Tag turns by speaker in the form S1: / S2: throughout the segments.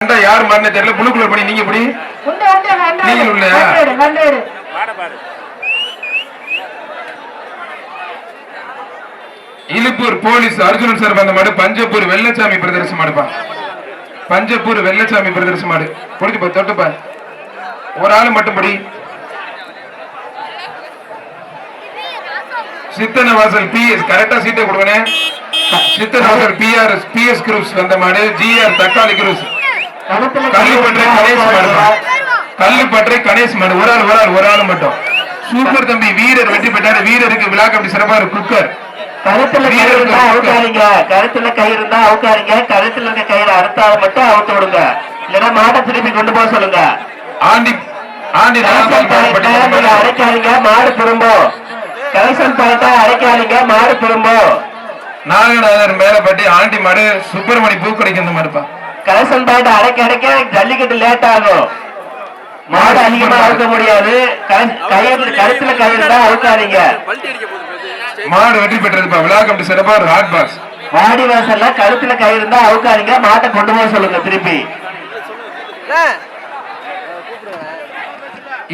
S1: யாரு மாறின தெரியல. புளு கலர் பண்ணி நீங்க எப்படி நீங்க உள்ள இலுப்பூர் போலீஸ் அர்ஜுனன் சார் அந்த மாடு பஞ்சப்பூர் வெள்ளச்சாமி பிரதர்ஸ் மாடுப்பா. பஞ்சப்பூர் வெள்ளச்சாமி பிரதர்ஸ் மாடு புடிச்சு தொட்டுப்பா. ஒரு ஆளு மட்டும் படி. சித்தன வாசல் பிஎஸ் கரெக்டா சீட்டை கொடுக்கணே. சித்தன வாசல் பிஆர்எஸ் பிஎஸ் குரூப்ஸ் வந்த மாடு ஜிஆர் தக்காளி குரூப்ஸ் கல்லுப்பற்றை கணேஷ் மாடுப்பா. கல்லுப்பற்றை கணேஷ் மாடு ஒரு ஆள் மட்டும். சூப்பர் தம்பி வீரர் வெற்றி பெற்றாரு. வீரருக்கு விழா கமிட்டி சிறப்பாக குக்கர்.
S2: கழுத்துல கை இருந்தா அவுக்காதீங்க. கழுத்துல கை இருந்தா அவுக்காதீங்க. கழுத்துல இருக்க கயிறு அறுத்தாத மட்டும் அவுத்து விடுங்க. இல்லைன்னா மாட்டை திருப்பி கொண்டு போக சொல்லுங்க.
S1: ஆண்டி ஆண்டி
S2: அரைக்காதீங்க மாடு திரும்பும். கலெக்ஷன் பாயிண்டா அரைக்காதீங்க மாடு திரும்பும்.
S1: நாகநாதர் மேலப்பட்டி ஆண்டி மாடு சுப்பிரமணி பூக்கடைக்கு மாடுப்பா.
S2: கலெக்ஷன் பாயிண்ட் அரைக்க அரைக்க ஜல்லிக்கட்டு லேட் ஆகும். மாடு அதிகமா அவுக்க முடியாது. கழுத்துல கயிறு தான் அவுக்காதீங்க.
S1: மாடு வெற்றி பெற்றதுப்பா. விழா கமிட்டி சிறப்பா ஒரு ஹாட் பாக்ஸ்.
S2: வாடி வாசல்ல கழுத்துல கயிறு இருந்தா அவுக்காதீங்க. மாட்டை கொண்டு போக சொல்லுங்க திருப்பி.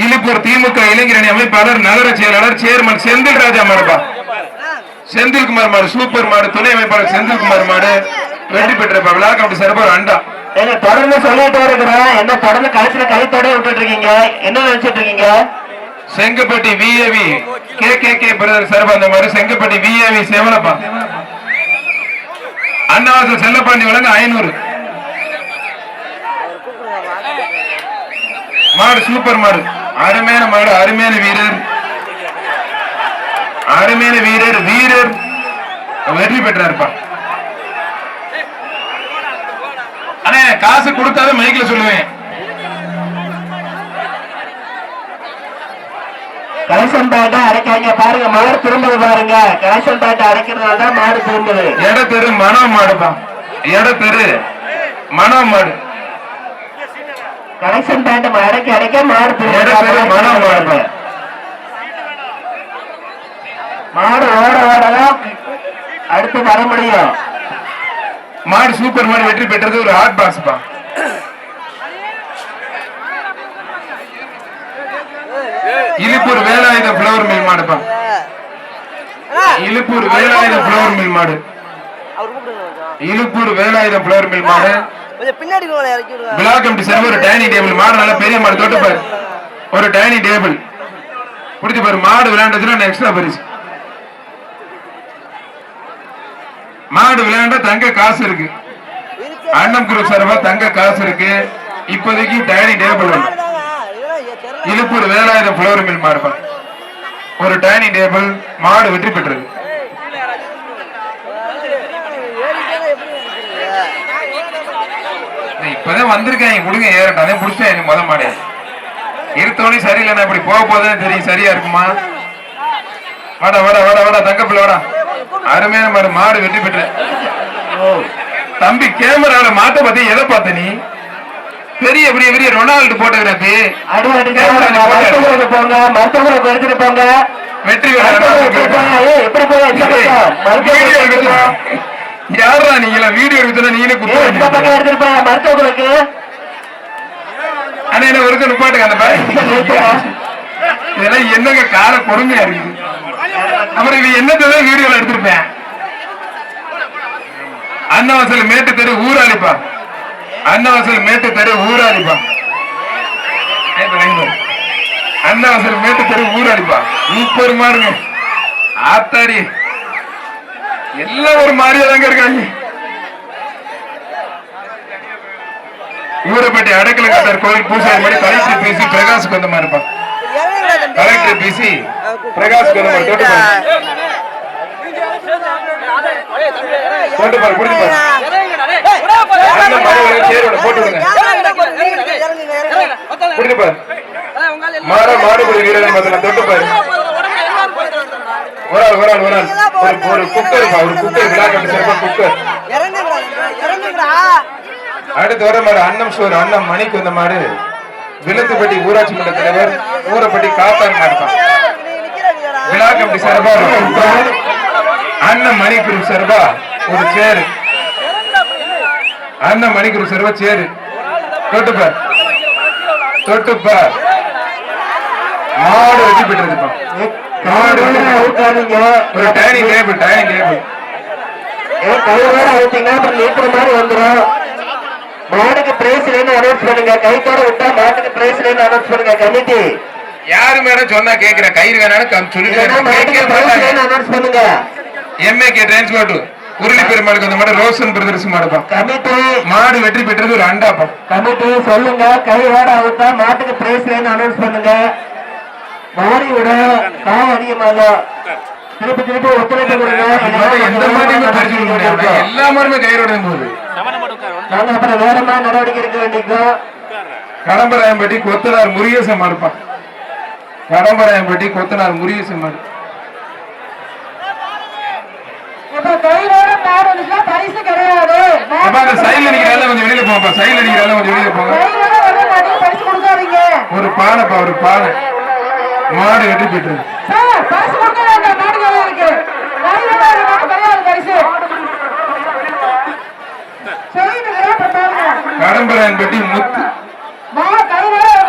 S1: இலுப்பூர் திமுக இளைஞரணி அமைப்பாளர் நகர செயலாளர் சேர்மன் செந்தில் ராஜா மாடுப்பா. செந்தில்குமார் மாடு சூப்பர் மாடு. துணை அமைப்பாளர் செந்தில்குமார் மாடு வெற்றி பெற்றப்பா. விழா கமிட்டி சிறப்பா அண்டா.
S2: தொடர்ந்து சொல்லிட்டு இருக்கிறேன். என்ன தொடர்ந்து கழுத்துல கழுத்தோட விட்டுட்டு இருக்கீங்க? என்ன நினைச்சிட்டு இருக்கீங்க?
S1: செங்கப்பட்டி விஏவி கே பிரதர் சரபந்த மாதிரி செங்கப்பட்டி விஏவி சேவனப்பா. அண்ணாவாசல் செல்லப்பாண்டி வழங்க 500 மாடு சூப்பர் மாடு. அருமையான மாடு. அருமையான வீரர். அருமையான வீரர். வீரர் வெற்றி பெற்றாருப்பா. அண்ணே காசு கொடுத்தாலும் மைக்கில் சொல்லுவேன்.
S2: கலெக்ஷன் பாயிண்டா அரைக்காங்க பாருங்க. மாடு திரும்புது பாருங்க. கலெக்ஷன் பாயிண்டா அரைக்கிறதுனால தான் மாடு திரும்புது.
S1: இடத்தெரு மனம் மாடுப்பா. இடத்தெரு மனம் மாடு.
S2: கலெக்ஷன் பாயிண்ட் அரைக்க அரைக்க மாடு
S1: மனம் மாடு.
S2: மாடு ஓட ஓடலாம் அடுத்து வர முடியும்.
S1: மாடு சூப்பர் மாடு வெற்றி பெற்றது ஒரு ஹாட் பாக்ஸ்பா. இலுப்பூர் வேலாயுத பிளவர் மில் மாடுப்பா. இலுப்பூர் வேலாயுத பிளவர் மில் மாடு. இலுப்பூர் வேலாயுத பிளவர் மில் மாடு. விழா கமிட்டி சார் ஒரு டைனிங் டேபிள் மாடு நல்ல பெரிய மாடு. தொட்டு பாரு ஒரு டைனிங் டேபிள் பிடிச்சு பாரு. மாடு விளையாண்டதுன்னா எக்ஸ்ட்ரா பரிசு. மாடு விளையாண்ட தங்க காசு இருக்கு. அண்ணன் குரு சார்பா தங்க காசு இருக்கு. இப்போதைக்கு dining table Iluppur Velayutha flower mill மாடுப்பா. ஒரு டைனிங் டேபிள் மாடு வெற்றி பெற்றது. இப்பதான் வந்திருக்காங்க கொடுங்க ஏறட்டானே புடிச்சேன். முத மாடு இருத்தோனே சரியில்லைன்னா இப்படி போக போதுன்னு தெரியும். சரியா இருக்குமா? வாடா வாடா வாடா வாடா தங்கப்பிள்ள வாடா. அருமையான மாடு. மாடு வெற்றி பெற்ற தம்பி. கேமரால மாட்ட பத்தி எதை பார்த்த நீ? பெரிய பெரிய பெரிய ரொனால்டு போட்டோகிராபி
S2: போங்க.
S1: வெற்றி யாரா நீங்களா வீடியோ எடுத்து நீங்களே
S2: மருத்துவர்களுக்கு
S1: ஆனா என்ன ஒரு நிப்பாட்டுங்க. அந்த இதெல்லாம் என்னங்க கால கொடுமையா இருக்குது. அப்புறம் இது என்னத்தான் வீடியோல எடுத்திருப்பேன். அன்னவாசல் மேட்டு தெரு ஊராளிப்பா. அன்னவாசல் மேட்டு தெரு ஊராளிப்பா. அன்னவாசல் மேட்டு தெரு ஊராளிப்பா. சூப்பர் மாடுங்க. ஆத்தாடி எல்லாம் ஒரு மாதிரியா தாங்க இருக்காங்க. ஊரப்பட்டி அடக்கல கட்டார் கோயில் பூசாரி மாதிரி கலெக்டர் பேசி பிரகாஷ் வந்த மாதிரி இருப்பா. கலெக்டர் பேசி பிரகாஷ் வந்த மாதிரி தொட்டு பாரு புடிச்சு பாரு. போட்டு விடுங்க. புடிச்சு பாரு. மாடுபடி வீரர் தொட்டு பாரு. ஒரு குக்கர் விழா கட்டி சிறப்பா குக்கர். அடுத்து வர மாதிரி அன்னம் சோறு அண்ணன் மணிக்கு வந்த மாடு. விலத்துப்பட்டி ஊராட்சி மன்ற தலைவர் ஊரப்பட்டி காத்தான் மாடுதான். விழா கமிட்டி சார்பா அண்ணன் மணிக்குரு சார்பா ஒரு சேரு. அண்ணன் மணிக்குரு சார்பா சேரு. தொட்டுப்பார் தொட்டுப்பார் மாடு வெற்றி பெற்றதுப்பா. மாடு
S2: அவுக்காதீங்க.
S1: ஒரு டைனிங் டேபிள்
S2: கையோட அவுத்தீங்கன்னா அப்புறம் நீக்கிற மாதிரி வந்துடும். மாடுக்கு பிரைஸ் இல்லைன்னு அனௌன்ஸ் பண்ணுங்க. கைத்தோட விட்டா மாட்டுக்கு பிரைஸ் இல்லைன்னு அனௌன்ஸ் பண்ணுங்க. கமிட்டி
S1: யாரு மேல சொன்னா கேக்குற கயிறு வேணாலும் சொல்லிட்டு
S2: அனௌன்ஸ் பண்ணுங்க.
S1: எம்ஏகே டிரான்ஸ்போர்ட் உருளி பெருமாளுக்கு அந்த மாதிரி ரோஷன் பிரதர்ஸ் மாடுப்பா.
S2: கமிட்டி
S1: மாடு வெற்றி பெற்றது ஒரு அண்டாப்பா.
S2: கமிட்டி சொல்லுங்க. கையோட அவுத்தா மாட்டுக்கு பிரைஸ் இல்லைன்னு அனௌன்ஸ் பண்ணுங்க. மாடி விட காயம் அதிகமாக திருப்பி திருப்பி ஒத்துழைப்பு கொடுங்க.
S1: எந்த மாடியுமே பறிச்சு கொடுக்க முடியாது. எல்லா மாடுமே கயிறோட போகுது.
S2: நாங்க அப்புறம் வேற மாதிரி நடவடிக்கை எடுக்க வேண்டியிருக்கோம்.
S1: கடம்பராயம்பட்டி கொத்தனார் முருகேசன் மாடுப்பா. கடம்பராயம்பட்டி கொத்தனார் முருகேசன் மாடு.
S2: பரிசு கிடையாது.
S1: சைடுல நிக்கிறால கொஞ்சம் வெளியில போங்கப்பா. சைடுல நிக்கிறால கொஞ்சம் வெளியில போங்க.
S2: பரிசு கொடுக்காதீங்க.
S1: ஒரு பானைப்பா ஒரு பானை. மாடு வெற்றி பெற்றது.
S2: பரிசு கொடுக்க வேண்டாம். மாடு இருக்கு. பரிசு
S1: கடம்பராயன்பட்டி முத்து.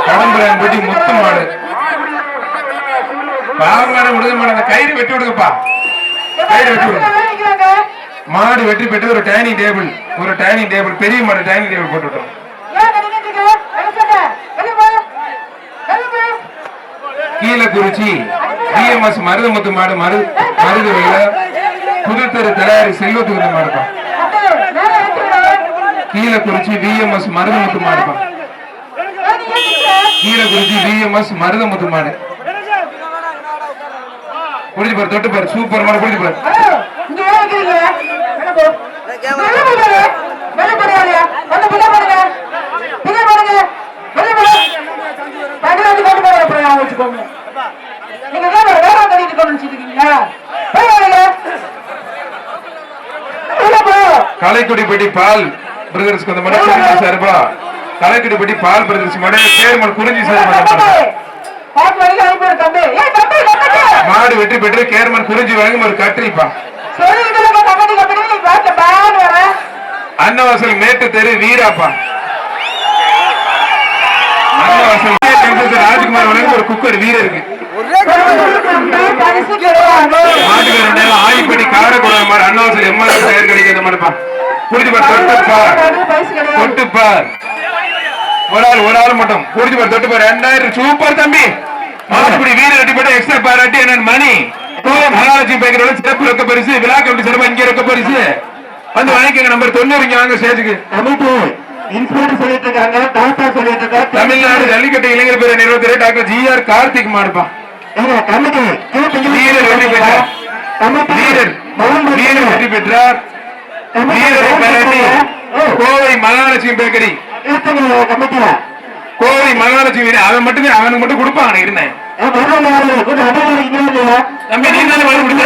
S1: கடம்பராயன்பட்டி முத்து மாடு. பாவமான விடுங்க மாடு. அந்த கயிறு வெட்டி விடுங்கப்பா. கயிறு வெட்டி விடுங்க. மாடு வெற்றி பெற்று ஒரு டைனிங் டேபிள் பெரிய மாடு டைனிங் டேபிள் போட்டு விட்டோம். கீழக்குறிச்சி டிஎம்எஸ் மருதமுத்து மாடு மருதுவையில புதுத்தெரு தலையாரி செல்வத்துக்கு மாடுப்பா. கீழக்குறிச்சி விஎம்எஸ் மருதமுத்து மாடுப்பா. கீழக்குறிச்சி விஎம்எஸ் மருதமுத்து மாடு. புரிஞ்சு பாரு தொட்டு பாரு. சூப்பர் மாடு. புரிஞ்சு பாரு. கலைக்குடிப்பட்டி பால் பிரதர்ஸ்க்கு அந்த மாதிரி குறிஞ்சி சார்பா. கலைக்குடிப்பட்டி பால் பிரதர்ஸ் மாடு கேர்மன் குறிஞ்சி சார்பா. மாடு வெற்றி பெற்று கேர்மன் குறிஞ்சி வழங்கும் ஒரு கட்டிப்பா. அன்னவாசல் மேட்டு தெரு வீராப்பா. அன்னவாசல் ராஜ்குமார் வழங்கும் ஒரு குக்கர் வீரருக்கு. மாட்டுக்கு ஆயிப்பட்டி காரக்குளம் மாடு. அன்னவாசல் எம்ஆர்எஸ் தயார் கிடைக்கிற மாடுப்பா. புரிஞ்சு பார். தொட்டுப்பார். ஒரு ஆள் மட்டும் புரிஞ்சு பார். தொட்டுப்பார். 2000 சூப்பர் தம்பி. மாட்டுப்படி வீரர் அடிப்பட்ட எக்ஸ்ட்ரா பாராட்டி என்ன மணி மகாலட்சுமி பேக்கரோட சிறப்பு ரொக்க பரிசு. விழா கமிட்டி சிறப்பு இங்கே ரொக்க பரிசு வந்து வாங்கிக்கங்க. நம்பர் 90 இங்க வாங்க ஸ்டேஜுக்கு. தமிழ்நாடு ஜல்லிக்கட்டு இளைஞர் பேர நிறுவனர் டாக்டர் ஜிஆர் கார்த்திக் மாடுப்பா. வீரர் வெற்றி பெற்றார். வீரர் வெற்றி பெற்றார். வீரரை பாராட்டி கோவை மகாலட்சுமி பேக்கரி. கோவை மகாலட்சுமி அவனுக்கு மட்டும் கொடுப்பாங்க. இருந்தேன் தம்பி நீ தானே வாங்கி கொடுத்த.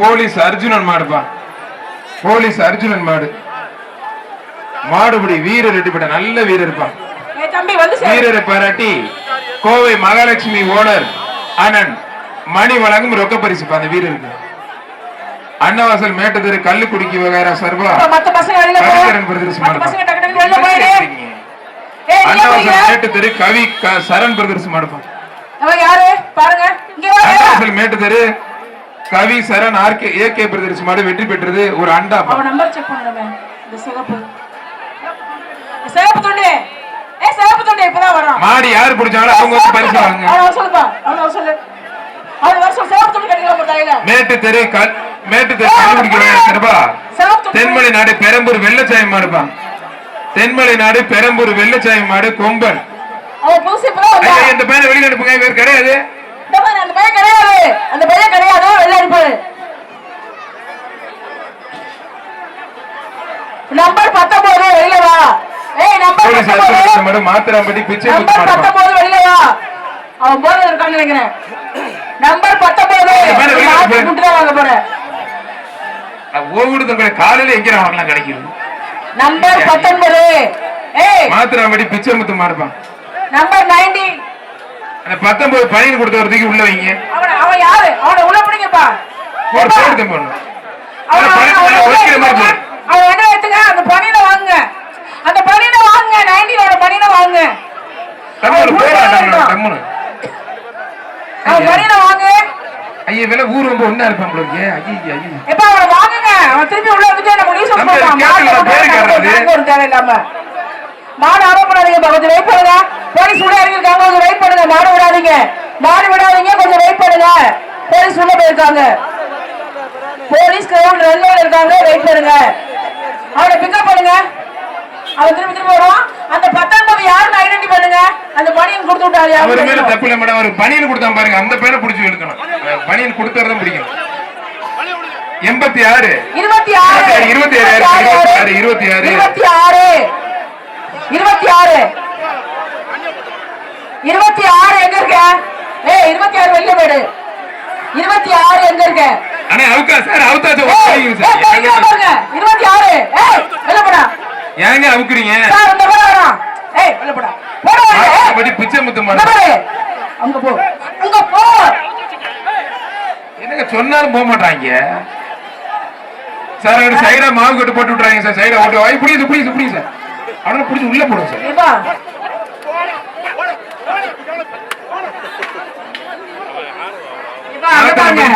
S1: போலீஸ் அர்ஜுனன் மாடுப்பா. போலீஸ் அர்ஜுனன் மாடு. மாடுபடி வீரர் வெட்டிப்பட்ட நல்ல வீரர்ப்பா. வீரரை பாராட்டி கோவை மகாலட்சுமி ஓனர் அண்ணன் மணி வழங்கும் ரொக்க பரிசு அந்த வீரருக்கு. அன்னவாசல் மேட்டதெரு கல்லுக்குடிக்கு வகைரா சர்வா பிரதர்ஸ் மாடுப்பா. அன்னவாசல் மேட்டதெரு கவி சரண் பிரதர்ஸ் மாடுப்பா. அன்னவாசல் மேட்டதெரு கவி சரண் ஆர்கே ஏகே பிரதர்ஸ் மாடு வெற்றி பெற்றது ஒரு அண்டா. மாடு யாரு பிடிச்சாங்களோ அவங்க பரிசு வாங்க. மேட்டு தெரு தென்மலை நாடு பெரம்பூர் வெள்ளச்சாயம் மாடுப்பா. தென்மலை நாடு பெரம்பூர் வெள்ளச்சாயம் மாடு கொம்பன். இந்த பையனை வெளியில அனுப்புங்க. வேறு கிடையாது.
S3: நம்பர் 19 வெளியில வா.
S1: மாத்திராம்பட்டி பிச்சை
S3: வெளியில வா. அவன் போறது இருக்கான்னு நினைக்கிறேன். வாங்க போறேன்.
S1: ஒவ்வொரு தங்களை காலையில எங்க வாங்கலாம் கிடைக்குது.
S3: நம்பர் 19
S1: மாத்திராமடி பிச்சை முத்து மாறுப்பான்.
S3: நம்பர் 90
S1: அந்த 19 பணியில் கொடுத்தவரதுக்கு உள்ள வைங்க.
S3: அவன் யாரு? அவனை உள்ள பிடிங்கப்பா.
S1: ஒரு போடுது போடணும்.
S3: அவன் என்ன எடுத்துங்க? அந்த பணியில வாங்குங்க. அந்த பணியில வாங்குங்க. 90 பணியில வாங்குங்க.
S1: தமிழ் போடா தமிழ்.
S3: அவன் பணியில வாங்க.
S1: ஐயா வேலை ஊர் ரொம்ப ஒண்ணா இருப்பான் உங்களுக்கு. ஐயா ஐயா
S3: எப்ப அவனை வாங்குங்க. அவன் திருப்பி உள்ள வந்துட்டு நம்ம நியூஸ் போடுறான். ஒரு தேவை இல்லாம மாடு ஆரம்பிடாதீங்க. கொஞ்சம் வெயிட் பண்ணுங்க. போலீஸ் உள்ள இறங்கிருக்காங்க. கொஞ்சம் வெயிட் பண்ணுங்க. மாடு விடாதீங்க. மாடு விடாதீங்க. கொஞ்சம் வெயிட் பண்ணுங்க. போலீஸ் உள்ள போயிருக்காங்க. போலீஸ் கிரவுண்ட் ரன்ல இருக்காங்க. வெயிட் பண்ணுங்க. அவனை பிக்கப் பண்ணுங்க. அவன் திருப்பி திருப்பி வருவான். அந்த 19 யாருன்னு ஐடென்டி பண்ணுங்க. அந்த பனியன் கொடுத்து விட்டாரு.
S1: அவர் மேல தப்பு இல்ல மேடம். ஒரு பனியன் கொடுத்தா பாருங்க. அந்த பையனை பிடிச்சி இழுக்கணும். பனியன் கொடுத்தறதும் பிடிக்கணும். 86 26 எங்க இருக்க? 26 வெளிய போடு. 26 எங்க இருக்க? அண்ணே அவுக்கா சார் அவுத்தாச்சு ஓடுங்க சார்.
S3: எங்க பாருங்க 26 வெளிய போடா.
S1: ஏங்க அவுக்குறீங்க
S3: சார்? இந்த போடா வரா. வெளிய போடா. போடா.
S1: படி பிச்சை முத்து மாடு.
S3: அங்க போ. அங்க போ.
S1: என்னங்க சொன்னாலும் போக மாட்டாங்க சார். அவர் சைடா மாவு கட்டு போட்டு விட்டுறாங்க சார். சைடா ஓட்டு வாய் புடிங்க சார். அவனை புடிச்சு உள்ள போடுங்க சார்.
S3: ஏப்பா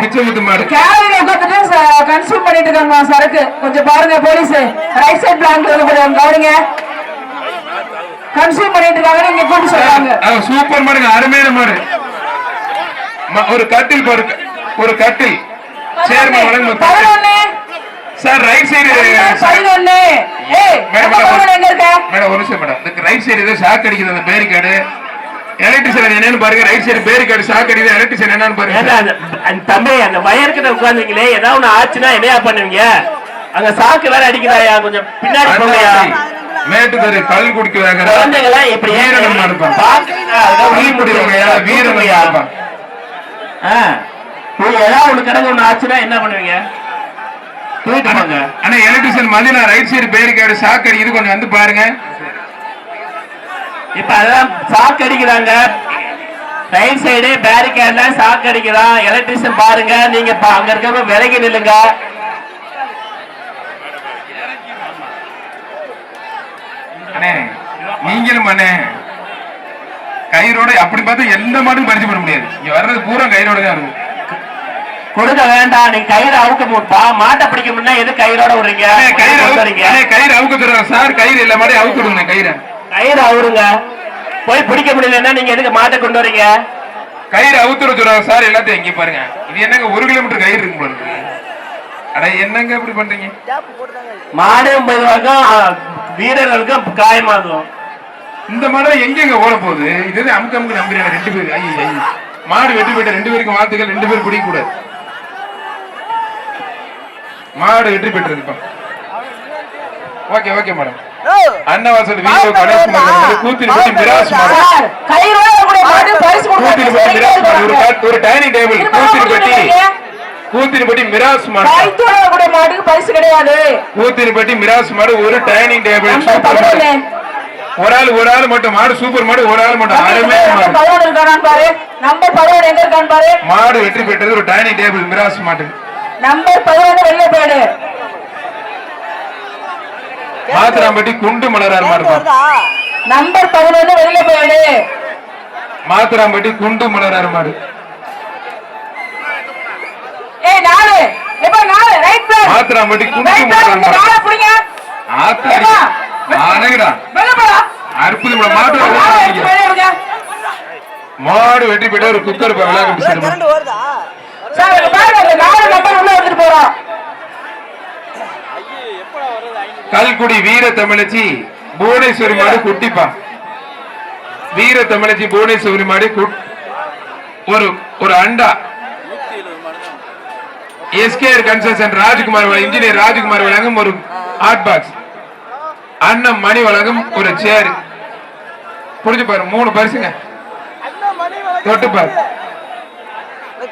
S1: பிச்சை முத்து மாடு
S3: கேரியில உட்கார்ந்துட்டு கன்சியூம் பண்ணிட்டு இருக்காங்க சரக்கு. கொஞ்சம் பாருங்க போலீஸ். ரைட் சைடு பிளாங்க்ல கவனிங்க. கன்சியூம் பண்ணிட்டு இருக்காங்க. நீங்க கூப்பிட்டு சொல்றாங்க.
S1: சூப்பர் மாடுங்க. அருமையான மாடு. ஒரு கட்டில் பாருங்க. ஒரு கட்டில் சேர்மன் வழங்கும்
S3: 11
S1: சார். ரைட் சைடு
S3: 11
S1: மேடம் ஒரு நிமிஷம் மேடம். இந்த ரைட் சைடு ஏதோ ஷாக் அடிக்குது. அந்த பேரிகார்டு எலக்ட்ரிஷியன் என்னன்னு பாருங்க. ரைட் சைடு பேரிகார்டு ஷாக் அடிக்குது. எலக்ட்ரிஷியன் என்னன்னு பாருங்க.
S4: தம்பி அந்த வயருக்கு உட்கார்ந்தீங்களே ஏதாவது ஒண்ணு ஆச்சுன்னா என்னையா பண்ணுவீங்க? அங்க சாக்கு வேற அடிக்கிறாயா? கொஞ்சம் பின்னாடி போங்கயா.
S1: மேட்டுத்தரு கல் குடிக்கிறாங்க.
S4: குழந்தைங்களா இப்படி
S1: வீரன் இருப்பான். வீரன் இருப்பான்.
S4: ஏதாவது ஒண்ணு கிடங்க ஒண்ணு ஆச்சுன்னா என்ன பண்ணுவீங்க?
S1: ஆனா electrician Medina right side barricade shock அடிக்குது. கொஞ்சம் வந்து பாருங்க.
S4: இப்ப அதான் சாக்கு அடிக்கிறாங்க. ரைட் சைடு பேரிகார்ட்ல சாக்கு அடிக்கிறான். எலக்ட்ரிஷியன் பாருங்க. நீங்க அங்க இருக்க விலகி நில்லுங்க.
S1: அண்ணே நீங்களும் அண்ணே கயிறோட அப்படி பார்த்தா எந்த மாடும் பறிச்சு பண்ண முடியாது. இங்க வர்றது பூரா கயிறோட தான் இருக்கும்.
S4: கொடுக்க வேண்டாம். நீங்க கயிறு அவுக்க முப்பா மாட்டை பிடிக்க முன்னா எது கயிறோட விடுறீங்க?
S1: கயிறு அவுக்க தருவாங்க சார். கயிறு எல்லா மாடையும் அவுக்க விடுங்க. கயிறு
S4: அவுருங்க. போய் பிடிக்க முடியலன்னா நீங்க எதுக்கு மாட்டை கொண்டு வரீங்க?
S1: கயிறு அவுத்துற சொல்றாங்க சார். எல்லாத்தையும் எங்க பாருங்க. இது என்னங்க 1 கிலோமீட்டர் கயிறு இருக்கு போல. அட என்னங்க இப்படி பண்றீங்க?
S4: மாடும் வீரர்களுக்கும் காயமாகும்.
S1: இந்த மாடு எங்க ஓட போகுது? இது அமுக்கு நம்புறீங்க 2 பேர். ஐயோ மாடு வெட்டி போயிட்ட 2 பேருக்கு வாழ்த்துக்கள். 2 பேர் பிடிக்க கூடாது. மாடு வெற்றி பெற்றிருப்பா. Okay madam. Annavasal video Ganesh மாடு கூத்திரிப்பட்டி மிராஸ் மாடு.
S3: கயிறோட கூட மாடு பரிசு கொடுத்தாங்க.
S1: மிராஸ் மாடு ஒரு டைனிங் டேபிள் கூத்திரிப்பட்டி மிராஸ் மாடு.
S3: கயிறோட கூட மாடுக்கு பரிசு கிடையாது.
S1: கூத்திரிப்பட்டி மிராஸ் மாடு ஒரு டைனிங் டேபிள். ஒரு ஆள் மட்டும் மாடு. சூப்பர் மாடு. ஒரு ஆள் மட்டும். அருமையான மாடு.
S3: 11 இருக்கான் பாரு. நம்பர் 11 எங்க இருக்கான் பாரு.
S1: மாடு வெற்றி பெற்றது ஒரு டைனிங் டேபிள் மிராஸ் மாடு.
S3: நம்பர் 11 வெளிய போடு.
S1: மாத்திராம்பட்டி குண்டு மலரார் மாடு.
S3: நம்பர் 11 வெளிய போடு.
S1: மாத்திராம்பட்டி குண்டு மலரார் மாடு.
S3: 4 எப்ப 4 ரைட் பிளேஸ்.
S1: மாத்திராம்பட்டி குண்டு மலரார் மாடு.
S3: 4 புடிங்க.
S1: ஆத்தாடி ஆனங்கடா.
S3: வெளிய போடா.
S1: அற்புதமா மாடு மாடு வெற்றி பெற்ற ஒரு குக்கர் விளையாட்டு
S3: கரண்ட் வருதா சார்? பாருங்க 4 நம்பர் உள்ள வந்துட்டு போறோம்.
S1: கல்குடி வீர தமிழச்சி புவனேஸ்வரி மாடு குட்டிப்பா. வீர தமிழச்சி புவனேஸ்வரி மாடு ஒரு அண்டா. SKR construction Rajkumar engineer Rajkumar வழங்கும் ஒரு ஹாட் பாக்ஸ். அண்ணன் மணி வழங்கும் ஒரு சேர். புரிஞ்சு பாரு 3 பரிசுங்க. தொட்டு பாரு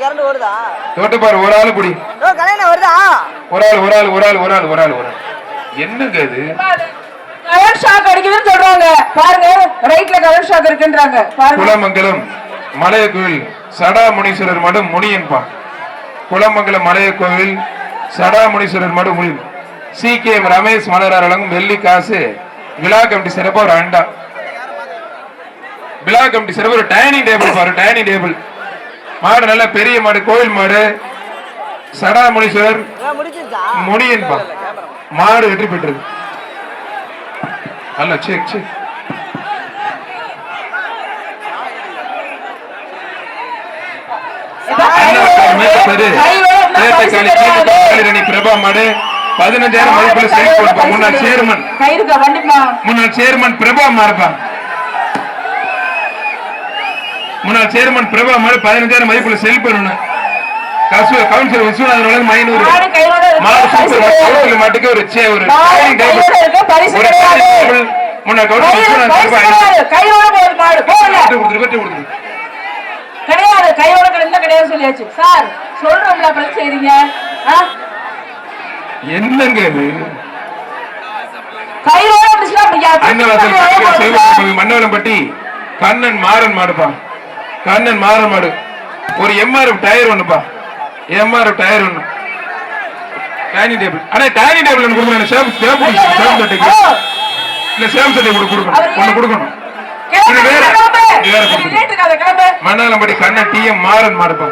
S5: கரண்ட் வருதா?
S1: தொட்டு பாரு, ஒரு ஆளு புடி,
S5: கல்யாணம் வருதா?
S1: ஒரு ஆள். என்னங்க இது?
S3: கரண்ட் ஷாக் அடிக்குதுன்னு சொல்றாங்க பாருங்க. ரைட்ல கரண்ட் ஷாக் இருக்குன்றாங்க பாருங்க.
S1: குலமங்கலம் மலைய கோவில் சடாமுனீஸ்வரர் மடம் முனியன்பா. குலமங்கலம் மலைய கோவில் சடாமுனீஸ்வரர் மடம் முனியன். CKM ரமேஷ் மலரார் வழங்கும் வெள்ளி காசு. விழா கமிட்டி சிறப்பா ஒரு அண்டா. விழா கமிட்டி சிறப்பு ஒரு டைனிங் டேபிள் பாரு, டைனிங் டேபிள். மாடு நல்ல பெரிய மாடு, கோவில் மாடு. சடாமுனீஸ்வரர்
S5: முடிச்சிருச்சா?
S1: முனியன்பா. மாடு வெற்றி பெற்றது. அல்ல செக் பிரபா மாடு 15,000 மதிப்புல செல் கொடுப்பா. முன்னாள் சேர்மன் பிரபா மாறுப்பா. முன்னாள் சேர்மன் பிரபா மாடு 15,000 மதிப்புல செல் பண்ணணும். கவுன்சிலர் விஸ்வநாதன் வழங்கும் 500. மாடு சூப்பர் மாட்டுக்கு ஒரு முன்னாள் கவுன்சிலர் விஸ்வநாதன்
S3: கிடையாது. கையோட கிடையாது சொல்லியாச்சு சார். சொல்றோம்ல அப்புறம் செய்றீங்க.
S1: என்னங்க இது?
S3: கையோட
S1: மன்னவளம்பட்டி கண்ணன் மாறன் மாடுப்பா. கண்ணன் மாறன் மாடு. ஒரு MRF டயர் ஒண்ணுப்பா. MRF டயர் ஒண்ணு. Dining table. ஆனா டைனிங் டேபிள் ஒண்ணு கொடுக்கணும். சேம் சட்டைக்கு இல்ல, சேம் சட்டை ஒண்ணு கொடுக்கணும். மன்னாலம்பட்டி கண்ணன் TM மாறன் மாடுப்பா.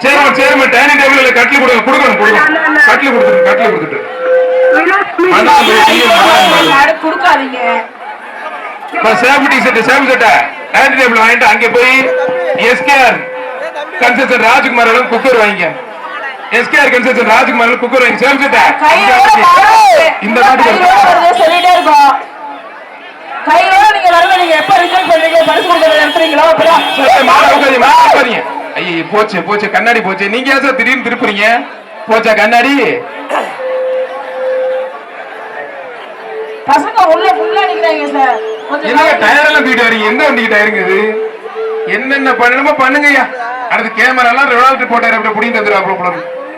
S1: சேர்மன் டைனிங் டேபிள் கட்லி கொடுக்கணும். கட்லி கொடுத்துட்டு
S3: கொடுக்காதீங்க.
S1: சேம் சட்டை டைனிங் டேபிள் வாங்கிட்டு அங்க போய் SKR கன்ஸ்ட்ரக்ஷன் ராஜ்குமார் குக்கர் வாங்கிக்க. SKR கன்ஸ்ட்ரக்ஷன் ராஜ்குமார் குக்கர் வாங்கி சேம் சட்டை. இந்த
S3: சொல்லிட்டே இருக்கோம். கையோட நீங்க வரல. நீங்க எப்ப ரிட்டர்ன் பண்றீங்க? பரிசு கொடுக்கறது எடுத்துறீங்களோ?
S1: ஐயோ போச்சு கண்ணாடி போச்சு. நீங்க ஏன் சார் திடீர்னு திருப்புறீங்க? போச்சா கண்ணாடி?
S3: பசங்க உள்ள ஃபுல்லா நிக்கறாங்க சார்.
S1: என்னங்க டயர் எல்லாம் தூக்கிட்டு வரீங்க? எந்த வண்டிக்கு டயருங்க இது? என்னென்ன பண்ணணுமோ பண்ணுங்கய்யா. அடுத்து கேமரா எல்லாம் ரெவல்ட் போட்டாரு அப்படி புடிங்க தந்துருவாப்ல.